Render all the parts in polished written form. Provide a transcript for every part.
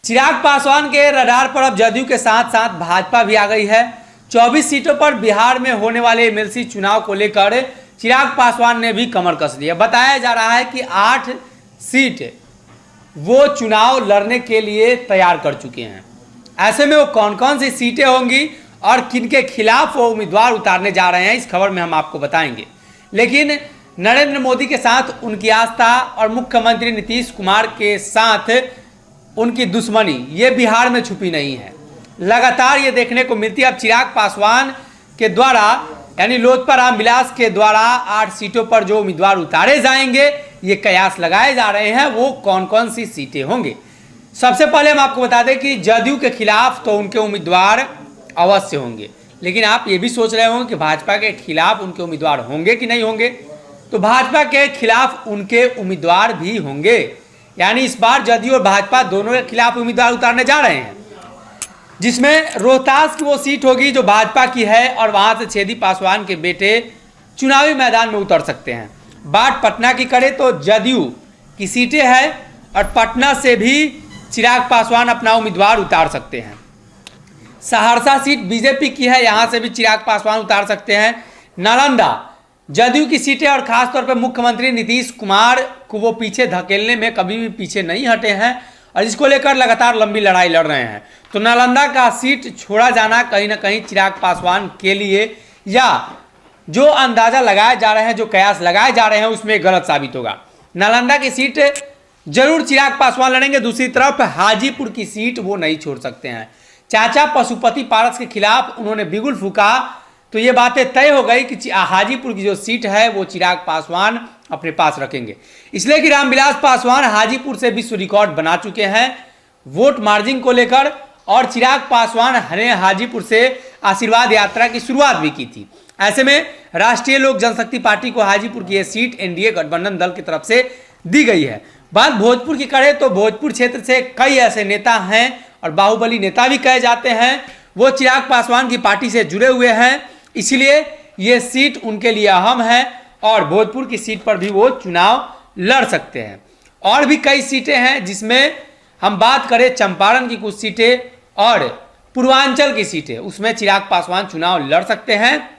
चिराग पासवान के रडार पर अब जदयू के साथ साथ भाजपा भी आ गई है। 24 सीटों पर बिहार में होने वाले एमएलसी चुनाव को लेकर चिराग पासवान ने भी कमर कस दी है। बताया जा रहा है कि 8 सीट वो चुनाव लड़ने के लिए तैयार कर चुके हैं। ऐसे में वो कौन कौन सी सीटें होंगी और किनके खिलाफ वो उम्मीदवार उतारने जा रहे हैं, इस खबर में हम आपको बताएंगे। लेकिन नरेंद्र मोदी के साथ उनकी आस्था और मुख्यमंत्री नीतीश कुमार के साथ उनकी दुश्मनी ये बिहार में छुपी नहीं है। लगातार ये देखने को मिलती है। अब चिराग पासवान के द्वारा यानी लोजपा रामविलास के द्वारा 8 सीटों पर जो उम्मीदवार उतारे जाएंगे, ये कयास लगाए जा रहे हैं। वो कौन कौन सी सीटें होंगे, सबसे पहले हम आपको बता दें कि जदयू के खिलाफ तो उनके उम्मीदवार अवश्य होंगे, लेकिन आप ये भी सोच रहे होंगे कि भाजपा के खिलाफ उनके उम्मीदवार होंगे कि नहीं होंगे। तो भाजपा के खिलाफ उनके उम्मीदवार भी होंगे, यानी इस बार जदयू और भाजपा दोनों के खिलाफ उम्मीदवार उतारने जा रहे हैं, जिसमें रोहतास की वो सीट होगी जो भाजपा की है और वहां से छेदी पासवान के बेटे चुनावी मैदान में उतर सकते हैं। बात पटना की करें तो जदयू की सीटें हैं और पटना से भी चिराग पासवान अपना उम्मीदवार उतार सकते हैं। सहरसा सीट बीजेपी की है, यहां से भी चिराग पासवान उतार सकते हैं। नालंदा जदयू की सीटें और खासतौर पर मुख्यमंत्री नीतीश कुमार को वो पीछे धकेलने में कभी भी पीछे नहीं हटे हैं और इसको लेकर लगातार लंबी लड़ाई लड़ रहे हैं। तो नालंदा का सीट छोड़ा जाना कहीं ना कहीं चिराग पासवान के लिए या जो अंदाजा लगाए जा रहे हैं, जो कयास लगाए जा रहे हैं, उसमें गलत साबित होगा। नालंदा की सीट जरूर चिराग पासवान लड़ेंगे। दूसरी तरफ हाजीपुर की सीट वो नहीं छोड़ सकते हैं। चाचा पशुपति पारस के खिलाफ उन्होंने बिगुल फूका तो ये बातें तय हो गई कि हाजीपुर की जो सीट है वो चिराग पासवान अपने पास रखेंगे, इसलिए कि रामविलास पासवान हाजीपुर से विश्व रिकॉर्ड बना चुके हैं वोट मार्जिन को लेकर, और चिराग पासवान ने हाजीपुर से आशीर्वाद यात्रा की शुरुआत भी की थी। ऐसे में राष्ट्रीय लोक जनशक्ति पार्टी को हाजीपुर की यह सीट एनडीए गठबंधन दल की तरफ से दी गई है। बात भोजपुर की करें तो भोजपुर क्षेत्र से कई ऐसे नेता हैं और बाहुबली नेता भी कहे जाते हैं, वो चिराग पासवान की पार्टी से जुड़े हुए हैं, इसलिए ये सीट उनके लिए अहम है और भोजपुर की सीट पर भी वो चुनाव लड़ सकते हैं। और भी कई सीटें हैं, जिसमें हम बात करें चंपारण की कुछ सीटें और पूर्वांचल की सीटें, उसमें चिराग पासवान चुनाव लड़ सकते हैं।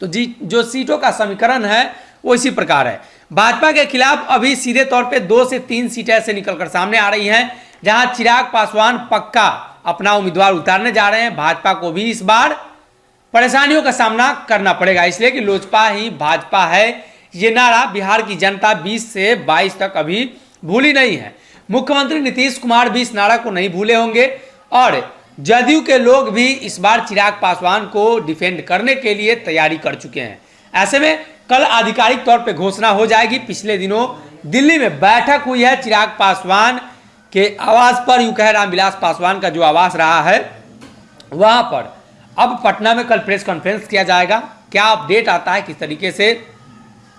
तो जो सीटों का समीकरण है वो इसी प्रकार है। भाजपा के खिलाफ अभी सीधे तौर पे 2 से 3 सीटें ऐसे निकलकर सामने आ रही हैं, जहां चिराग पासवान पक्का अपना उम्मीदवार उतारने जा रहे हैं। भाजपा को भी इस बार परेशानियों का सामना करना पड़ेगा, इसलिए कि लोजपा ही भाजपा है, ये नारा बिहार की जनता 20 से 22 तक अभी भूली नहीं है। मुख्यमंत्री नीतीश कुमार भी इस नारा को नहीं भूले होंगे और जदयू के लोग भी इस बार चिराग पासवान को डिफेंड करने के लिए तैयारी कर चुके हैं। ऐसे में कल आधिकारिक तौर पर घोषणा हो जाएगी। पिछले दिनों दिल्ली में बैठक हुई है चिराग पासवान के आवास पर, यूं कहे रामविलास पासवान का जो आवास रहा है वहां पर। अब पटना में कल प्रेस कॉन्फ्रेंस किया जाएगा। क्या अपडेट आता है, किस तरीके से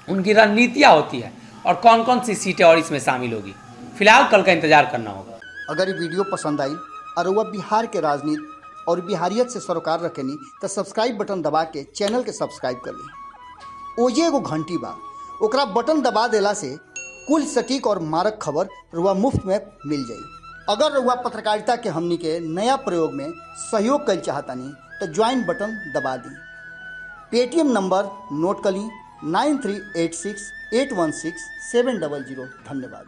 उनकी रणनीतियां होती है और कौन कौन सी सीटें और इसमें शामिल होगी, फिलहाल कल का इंतजार करना होगा। अगर ये वीडियो पसंद आई और वह बिहार के राजनीति और बिहारियत से सरोकार रखेनी तो सब्सक्राइब बटन दबा के चैनल के सब्सक्राइब कर ली। ओजे एगो घंटी बा, ओकरा बटन दबा देला से कुल सटीक और मारक खबर रुआ मुफ्त में मिल जाई। अगर रुआ पत्रकारिता के हमनी के नया प्रयोग में सहयोग कर चाहतानी तो ज्वाइन बटन दबा दी। पेटीएम नंबर नोट कर ली 9386816700। धन्यवाद।